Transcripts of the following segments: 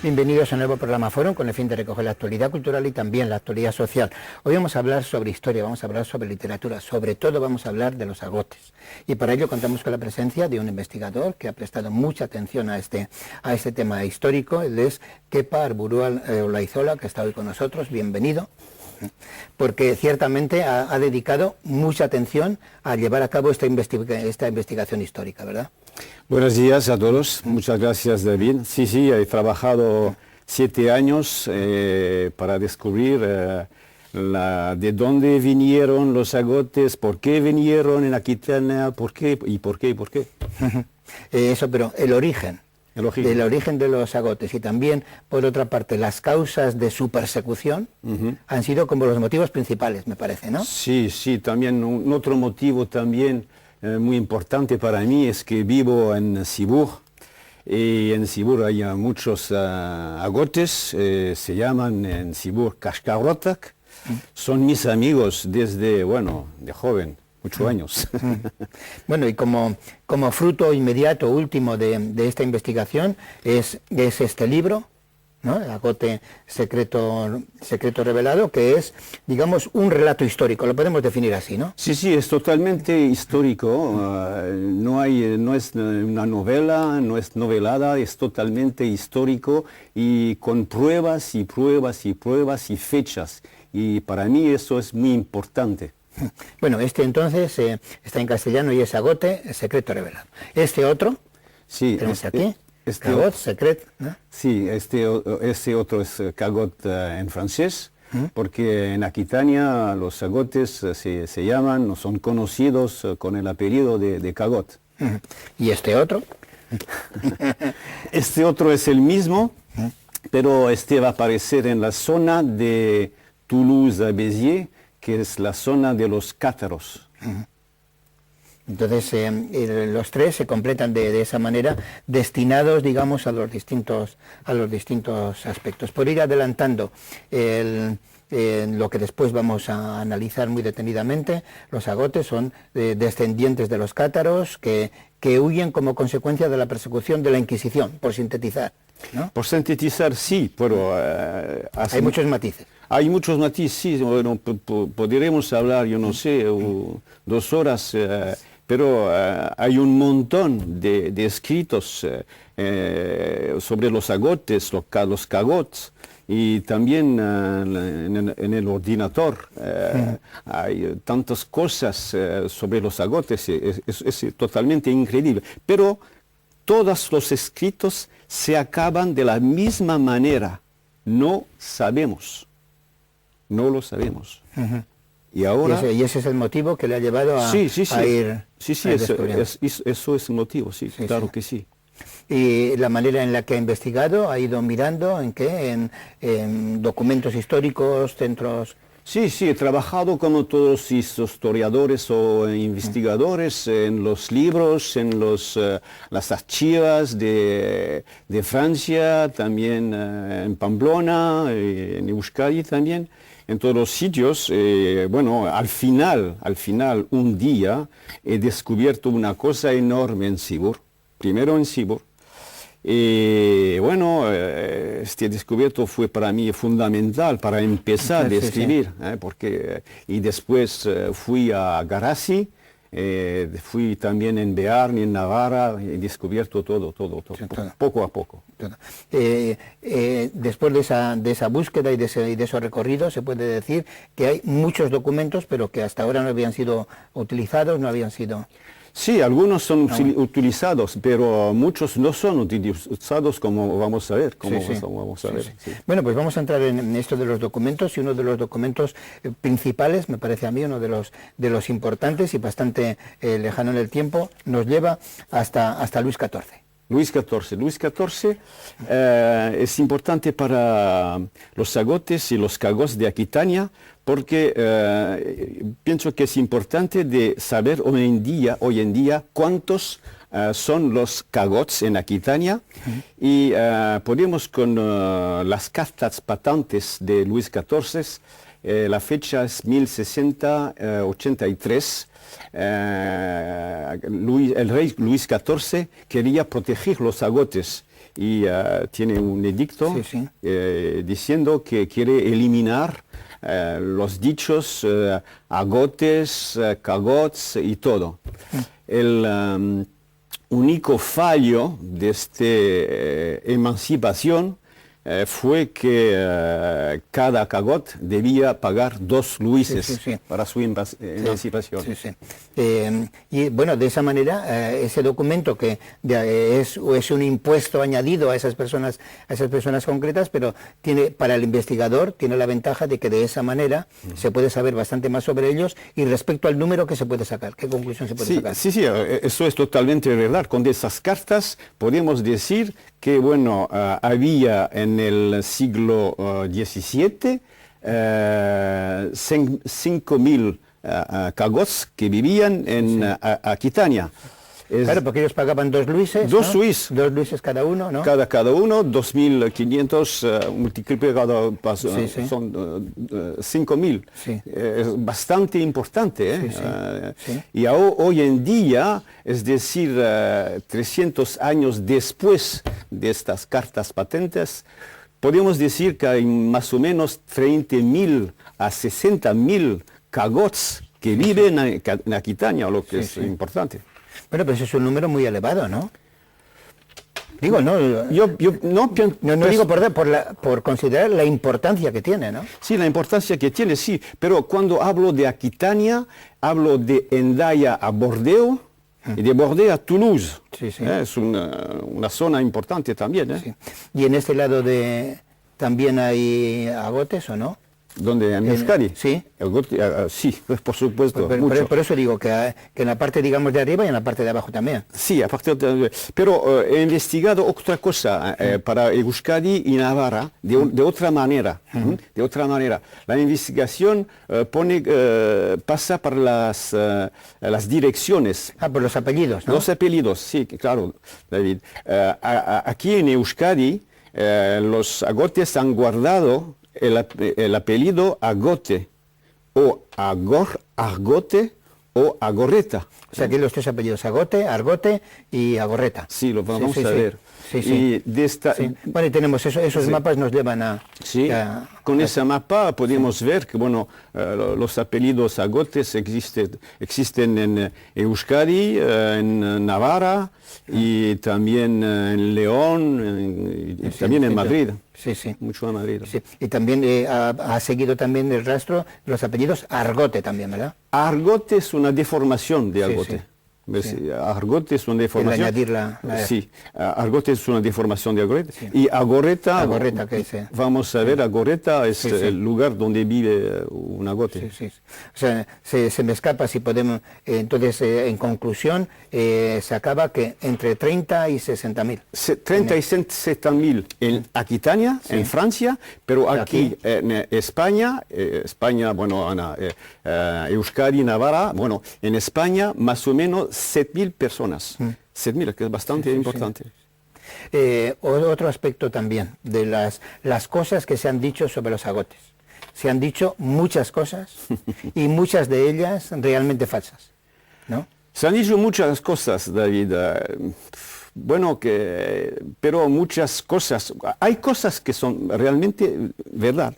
Bienvenidos a un nuevo programa Fórum con el fin de recoger la actualidad cultural y también la actualidad social. Hoy vamos a hablar sobre historia, vamos a hablar sobre literatura, sobre todo vamos a hablar de los agotes. Y para ello contamos con la presencia de un investigador que ha prestado mucha atención a este tema histórico. Él es Kepa Arburua Olaizola, que está hoy con nosotros. Bienvenido. Porque ciertamente ha dedicado mucha atención a llevar a cabo esta investigación histórica, ¿verdad? Buenos días a todos, muchas gracias David. Sí, he trabajado 7 años para descubrir de dónde vinieron los agotes, por qué vinieron en Aquitania, por qué. Eso, pero el origen de los agotes y también, por otra parte, las causas de su persecución han sido como los motivos principales, me parece, ¿no? Sí, también otro motivo también muy importante para mí es que vivo en Sibur, y en Sibur hay muchos agotes, se llaman en Sibur Kashkarotak, son mis amigos desde, de joven. 8 años. Bueno, y como fruto inmediato, último de esta investigación, es este libro, ¿no? El agote secreto revelado, que es, digamos, un relato histórico, lo podemos definir así, ¿no? Sí, es totalmente histórico, no es una novela, no es novelada, es totalmente histórico y con pruebas y fechas, y para mí eso es muy importante. Bueno, entonces está en castellano y es Agote, secreto revelado. Este otro, sí, tenemos aquí, Cagot, secret, ¿no? Sí, este otro es Cagot en francés, porque en Aquitania los agotes se llaman, no son conocidos con el apellido de Cagot. ¿Y este otro? Este otro es el mismo, pero este va a aparecer en la zona de Toulouse-Béziers, que es la zona de los cátaros. Entonces, los tres se completan de esa manera, destinados, digamos, a los distintos aspectos. Por ir adelantando lo que después vamos a analizar muy detenidamente, los agotes son descendientes de los cátaros que huyen como consecuencia de la persecución de la Inquisición, por sintetizar, ¿no? Por sintetizar, sí, pero... hay muchos matices. Hay muchos matices, sí, podríamos hablar, yo no sé, 2 horas, pero hay un montón de escritos sobre los agotes, los cagots, y también en el ordenador hay tantas cosas sobre los agotes, es totalmente increíble, pero todos los escritos se acaban de la misma manera, no lo sabemos. Y ahora... Y ese es el motivo que le ha llevado a ir... Sí, eso es el motivo, sí, claro que sí. Y la manera en la que ha investigado, ha ido mirando en en documentos históricos, centros... Sí, he trabajado como todos los historiadores o investigadores en los libros, en las archivas de Francia, también en Pamplona, en Euskadi también, en todos los sitios. Al final, un día he descubierto una cosa enorme en Sibur, primero en Sibur. Este descubierto fue para mí fundamental para empezar a escribir, porque y después fui a Garasi, fui también en Bearn, en Navarra, he descubierto todo, poco a poco. Después de esa búsqueda y de esos recorridos, se puede decir que hay muchos documentos, pero que hasta ahora no habían sido utilizados, no habían sido... Sí, algunos son utilizados, pero muchos no son utilizados, como vamos a ver. Sí. Bueno, pues vamos a entrar en esto de los documentos, y uno de los documentos principales, me parece a mí, uno de los importantes y bastante lejano en el tiempo, nos lleva hasta Luis XIV. Luis XIV es importante para los agotes y los cagots de Aquitania, porque pienso que es importante de saber hoy en día cuántos son los cagots en Aquitania, y podemos con las cartas patentes de Luis XIV la fecha es 1083. El rey Luis XIV quería proteger los agotes y tiene un edicto diciendo que quiere eliminar los dichos agotes, cagots y todo. El único fallo de esta emancipación fue que cada cagot debía pagar 2 luises para su emancipación. Y bueno, de esa manera, ese documento que es un impuesto añadido a esas personas concretas, pero tiene, para el investigador tiene la ventaja de que de esa manera se puede saber bastante más sobre ellos y respecto al número que se puede sacar, qué conclusión se puede sacar. Sí, eso es totalmente verdad. Con esas cartas podemos decir que, bueno, había en el siglo XVII 5.000 cagots que vivían en Aquitania. Claro, porque ellos pagaban 2 luises, 2 luises. 2 luises cada uno, ¿no? Cada uno, 2.500 multiplicado son 5.000. Es bastante importante. Y hoy en día, es decir, 300 años después de estas cartas patentes, podemos decir que hay más o menos 30.000 a 60.000 cagots que viven en Aquitania, lo que es importante. Bueno, pero eso es un número muy elevado, ¿no? Digo, no. Yo no digo por considerar la importancia que tiene, ¿no? Sí, la importancia que tiene, sí. Pero cuando hablo de Aquitania, hablo de Hendaya a Bordeaux y de Bordeaux a Toulouse. Es una zona importante también. Y en este lado también hay agotes, ¿o no? ¿Dónde? ¿En Euskadi? Sí. Sí, por supuesto. Por eso digo que en la parte, digamos, de arriba y en la parte de abajo también. Sí, pero he investigado otra cosa para Euskadi y Navarra de otra manera. De otra manera. La investigación pasa por las direcciones. Por los apellidos, ¿no? Los apellidos, sí, claro, David. Aquí en Euskadi los agotes han guardado el apellido Agote, o Argote, o Agorreta. O sea, aquí los 3 apellidos, Agote, Argote y Agorreta. Sí, lo vamos a ver. Y bueno, y tenemos esos mapas nos llevan a... Sí, con ese mapa podemos ver que, bueno, los apellidos agotes existen en Euskadi, en Navarra y también en León y también en Madrid. Mucho en Madrid. Y también ha seguido también el rastro los apellidos Argote también, ¿verdad? Argote es una deformación de Agote. Argote es una deformación. Añadir Sí, Argote es una deformación de Agoreta. Y Agoreta, vamos a ver, Agoreta es el lugar donde vive un agote. O sea, se me escapa si podemos. Entonces, en conclusión, se acaba que entre 30 y 60.000. 30 y 60.000 en Aquitania, en Francia, pero aquí en España, bueno, Euskadi, Navarra, bueno, en España más o menos 7.000 personas. 7.000, que es bastante importante. Otro aspecto también de las cosas que se han dicho sobre los agotes. Se han dicho muchas cosas y muchas de ellas realmente falsas, ¿no? Se han dicho muchas cosas, David. Bueno, pero muchas cosas. Hay cosas que son realmente verdad.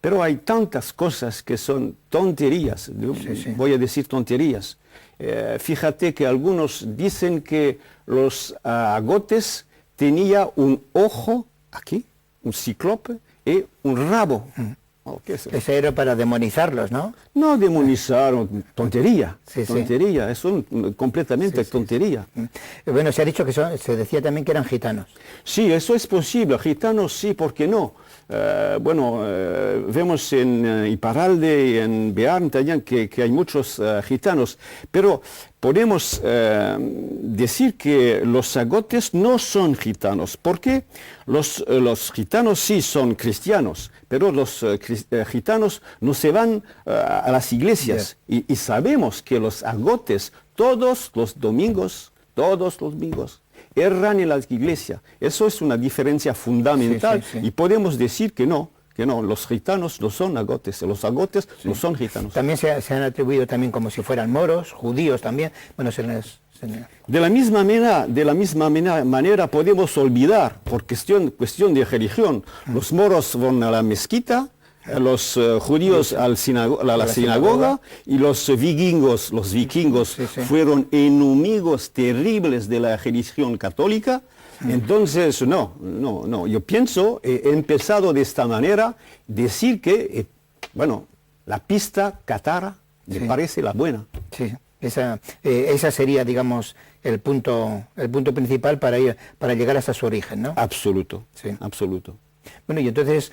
Pero hay tantas cosas que son tonterías. Voy a decir tonterías. Fíjate que algunos dicen que los agotes tenían un ojo aquí, un cíclope, y un rabo. Ese era para demonizarlos, ¿no? No demonizar, tontería. Tontería, eso es completamente tontería. Bueno, se ha dicho que se decía también que eran gitanos. Sí, eso es posible. Gitanos sí, ¿por qué no? Vemos en Iparralde y en Bearn también que hay muchos gitanos, pero podemos decir que los agotes no son gitanos, porque los gitanos sí son cristianos, pero los gitanos no se van a las iglesias, y sabemos que los agotes todos los domingos, erran en la iglesia. Eso es una diferencia fundamental y podemos decir que no, Sí. no, los gitanos no son agotes, los agotes no son gitanos. También se han atribuido también como si fueran moros, judíos también. Bueno, De la misma manera podemos olvidar, por cuestión de religión, los moros van a la mezquita, los judíos a la sinagoga, y los vikingos fueron enemigos terribles de la religión católica. Entonces, no, yo pienso, he empezado de esta manera, decir que, bueno, la pista cátara me parece la buena. Sí, esa sería, digamos, el punto principal para llegar hasta su origen, ¿no? Absoluto, Sí. absoluto. Bueno, y entonces,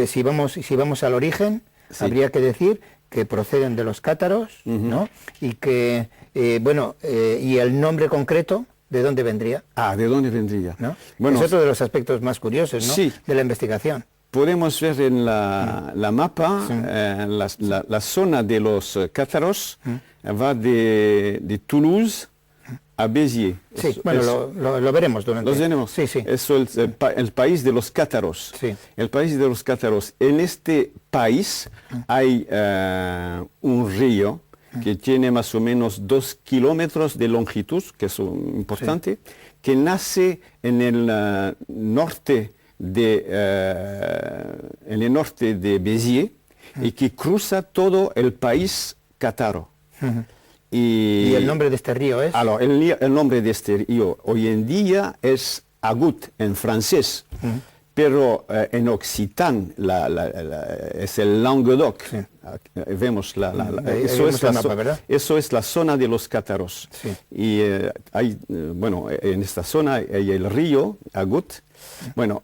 si vamos al origen, habría que decir que proceden de los cátaros, ¿no? Y que, y el nombre concreto, ¿de dónde vendría? ¿De dónde vendría? ¿No? Bueno, es otro de los aspectos más curiosos, ¿no? Sí. De la investigación. Podemos ver en la mapa la zona de los cátaros va de Toulouse a Béziers. Sí, lo veremos durante... Lo tenemos. Sí, sí. Eso es el país de los cátaros. Sí. El país de los cátaros. En este país hay un río que tiene más o menos 2 kilómetros de longitud, que es importante, que nace en el norte de Béziers y que cruza todo el país cátaro. ¿Y el nombre de este río es? El nombre de este río hoy en día es Agut en francés, pero en occitán es el Languedoc. Sí. Vemos eso es la zona de los cátaros. Sí. Y en esta zona hay el río Agut. Bueno,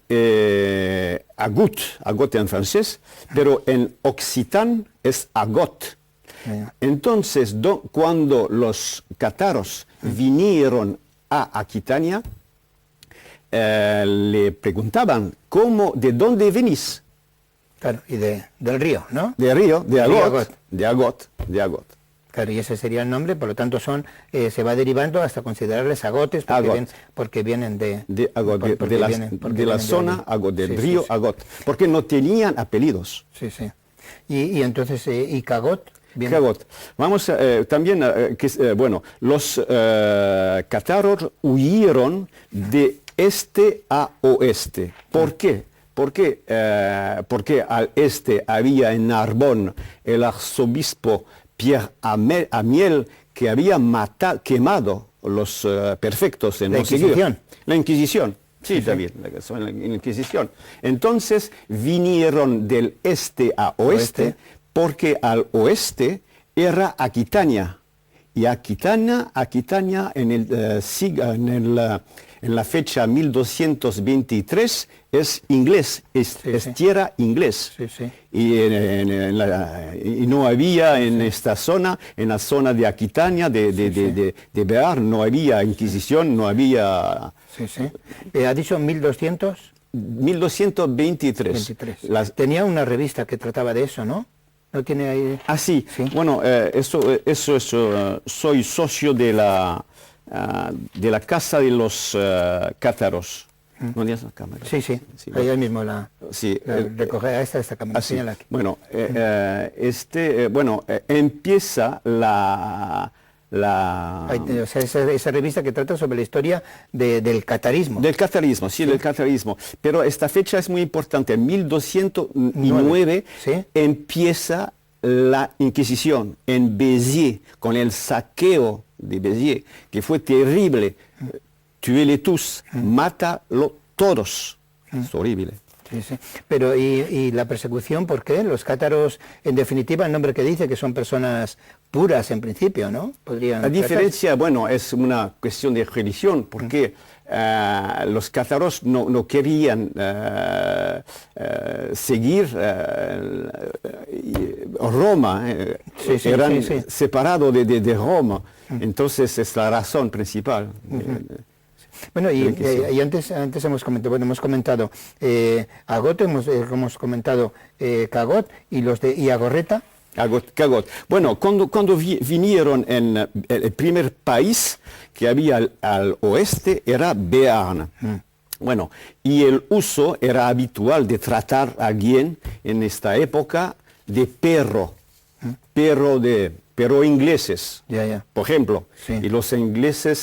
Agut en francés, pero en occitán es Agot. Entonces, cuando los cátaros vinieron a Aquitania, le preguntaban, ¿de dónde venís? Claro, y del río, ¿no? Del río, de Agot. De Agot. Claro, y ese sería el nombre, por lo tanto se va derivando hasta considerarles agotes porque vienen de Agot, de la zona Agot, del río Agot, porque no tenían apellidos. Sí, sí. Y entonces, ¿y Cagot? Cagot. Vamos también, los cátaros huyeron de este a oeste. ¿Por qué? Porque al este había en Narbonne el arzobispo Pierre Amiel, que había quemado los perfectos en la Inquisición. La Inquisición. Sí, David, la Inquisición. Entonces vinieron del este a oeste, porque al oeste era Aquitania. Y Aquitania en la fecha 1223 es inglés, es tierra inglés. Sí, sí. Y no había en esta zona, en la zona de Aquitania, de Bear, no había Inquisición, no había... Sí, sí. ¿Ha dicho 1200? 1223. Tenía una revista que trataba de eso, ¿no? ¿No tiene ahí? Sí. Bueno, soy socio de la Casa de los Cátaros. ¿No tienes la cámara? Sí. Ahí mismo recoger esta cámara. Señala aquí. Bueno, empieza esa revista que trata sobre la historia del catarismo. Del catarismo, del catarismo. Pero esta fecha es muy importante. En 1209 empieza la Inquisición en Béziers, con el saqueo de Béziers, que fue terrible. Tuez-les tous, mátalo todos. Es horrible. Sí. Pero, ¿y la persecución por qué? Los cátaros, en definitiva, el nombre que dice que son personas puras en principio, ¿no? La diferencia, es una cuestión de religión, porque los cátaros no querían seguir Roma, eran separados de Roma, entonces es la razón principal. Bueno, y antes hemos comentado Agot, hemos comentado Cagot, y Agorreta. Cagot. Bueno, cuando vinieron en el primer país que había al oeste era Béarn. Bueno, y el uso era habitual de tratar a alguien en esta época de perro, perro ingleses, Ya, ya. por ejemplo. Sí. Y los ingleses